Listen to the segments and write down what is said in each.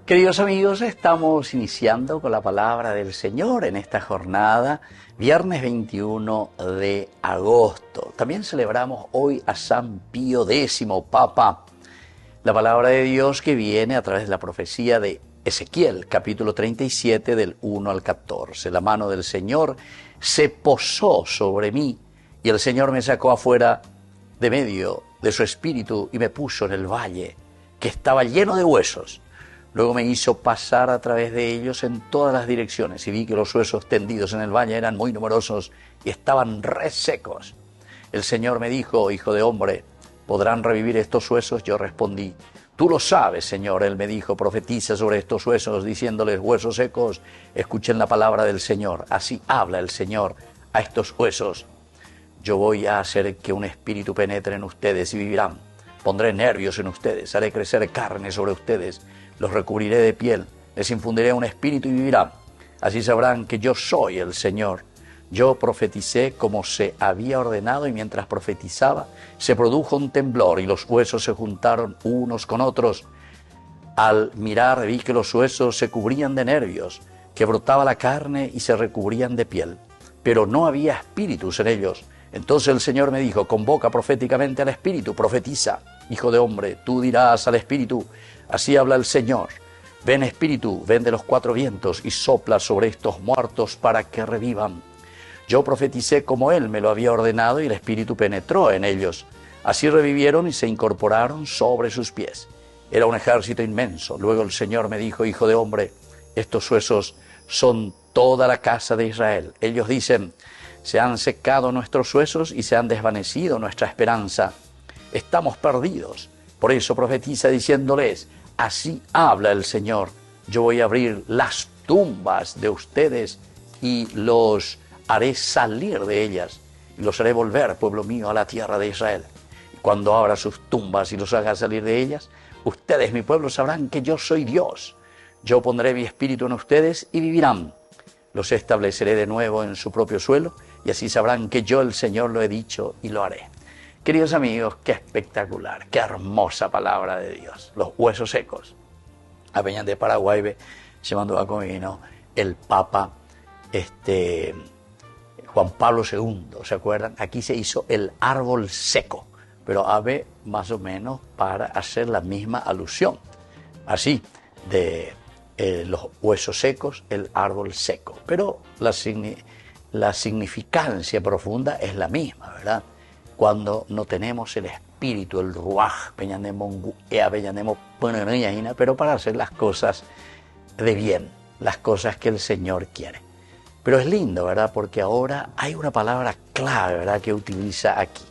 Queridos amigos, estamos iniciando con la palabra del Señor en esta jornada, viernes 21 de agosto. También celebramos hoy a San Pío X, Papa. La palabra de Dios que viene a través de la profecía de Ezequiel, capítulo 37, del 1 al 14. La mano del Señor se posó sobre mí y el Señor me sacó afuera de medio de su espíritu y me puso en el valle, que estaba lleno de huesos. Luego me hizo pasar a través de ellos en todas las direcciones y vi que los huesos tendidos en el valle eran muy numerosos y estaban resecos. El Señor me dijo: hijo de hombre, ¿podrán revivir estos huesos? Yo respondí: tú lo sabes, Señor. Él me dijo: profetiza sobre estos huesos, diciéndoles: huesos secos, escuchen la palabra del Señor. Así habla el Señor a estos huesos: yo voy a hacer que un espíritu penetre en ustedes y vivirán. Pondré nervios en ustedes, haré crecer carne sobre ustedes, los recubriré de piel, les infundiré un espíritu y vivirán. Así sabrán que yo soy el Señor. Yo profeticé como se había ordenado y mientras profetizaba se produjo un temblor y los huesos se juntaron unos con otros. Al mirar vi que los huesos se cubrían de nervios, que brotaba la carne y se recubrían de piel, pero no había espíritus en ellos. Entonces el Señor me dijo: convoca proféticamente al espíritu, profetiza. Hijo de hombre, tú dirás al espíritu: así habla el Señor. Ven espíritu, ven de los cuatro vientos y sopla sobre estos muertos para que revivan. Yo profeticé como Él me lo había ordenado y el espíritu penetró en ellos. Así revivieron y se incorporaron sobre sus pies. Era un ejército inmenso. Luego el Señor me dijo: hijo de hombre, estos huesos son toda la casa de Israel. Ellos dicen: se han secado nuestros huesos y se han desvanecido nuestra esperanza. Estamos perdidos. Por eso profetiza diciéndoles: así habla el Señor. Yo voy a abrir las tumbas de ustedes y los haré salir de ellas. Y los haré volver, pueblo mío, a la tierra de Israel. Y cuando abra sus tumbas y los haga salir de ellas, ustedes, mi pueblo, sabrán que yo soy Dios. Yo pondré mi espíritu en ustedes y vivirán. Los estableceré de nuevo en su propio suelo y así sabrán que yo, el Señor, lo he dicho y lo haré. Queridos amigos, qué espectacular, qué hermosa palabra de Dios. Los huesos secos. A Peña de Paraguay se mandó a convino el Papa Juan Pablo II, ¿se acuerdan? Aquí se hizo el árbol seco, pero ave más o menos para hacer la misma alusión. Así, de los huesos secos, el árbol seco. Pero la significancia profunda es la misma, ¿verdad? Cuando no tenemos el espíritu, el ruaj, pero para hacer las cosas de bien, las cosas que el Señor quiere. Pero es lindo, ¿verdad? Porque ahora hay una palabra clave, ¿verdad?, que utiliza aquí.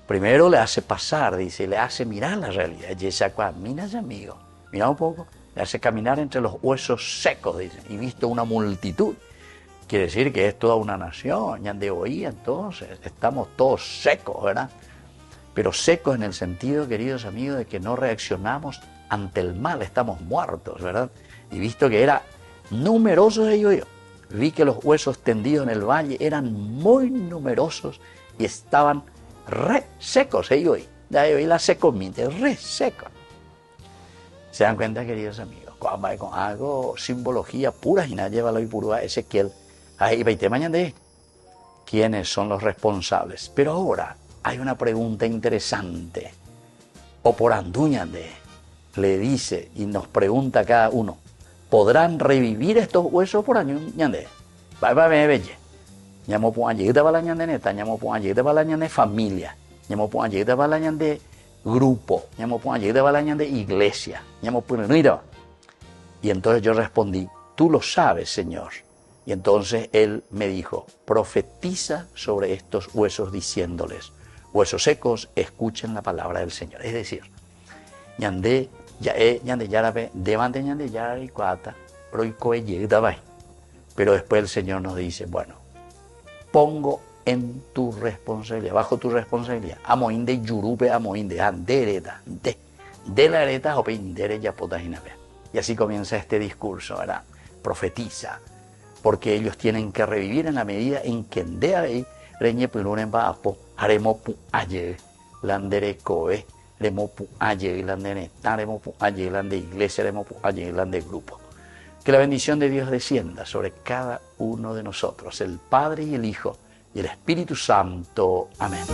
Primero le hace pasar, dice, le hace mirar la realidad. Mira, amigo, mira un poco, le hace caminar entre los huesos secos, dice, y visto una multitud. Quiere decir que es toda una nación, ya de hoy, entonces, estamos todos secos, ¿verdad? Pero secos en el sentido, queridos amigos, de que no reaccionamos ante el mal, estamos muertos, ¿verdad? Y visto que era numerosos ellos, vi que los huesos tendidos en el valle eran muy numerosos y estaban re secos, ellos, ya hoy la secomite, re secos. ¿Se dan cuenta, queridos amigos? Con algo, simbología pura, y nada, llévalo y pura Ezequiel. Ahí veinte mañana de quiénes son los responsables. Pero ahora hay una pregunta interesante. O por Anduñande le dice y nos pregunta a cada uno: ¿podrán revivir estos huesos por Anduñande? Va belle. Llamo por Anduñande para la ñandeneta, llamo por Anduñande para la ñande familia, llamo por Anduñande para la ñande grupo, llamo por Anduñande para la ñande iglesia, llamo por mira. Y entonces yo respondí: tú lo sabes, Señor. Y entonces él me dijo: profetiza sobre estos huesos diciéndoles: huesos secos, escuchen la palabra del Señor. Es decir, ñande yarabe, demande ñande yarabe cuata, pero después el Señor nos dice: bueno, pongo en tu responsabilidad, bajo tu responsabilidad, amoinde yurupe, amoinde andereta, de la areta o peindere ya potajinabe. Y así comienza este discurso, ¿verdad? Profetiza, porque ellos tienen que revivir en la medida en que de ahí reñe pilunen baapo haremos pu aye landere coe remopu ayelande neta, remopu ayelande iglesia, remopu ayelande grupo. Que la bendición de Dios descienda sobre cada uno de nosotros, el Padre y el Hijo y el Espíritu Santo. Amén.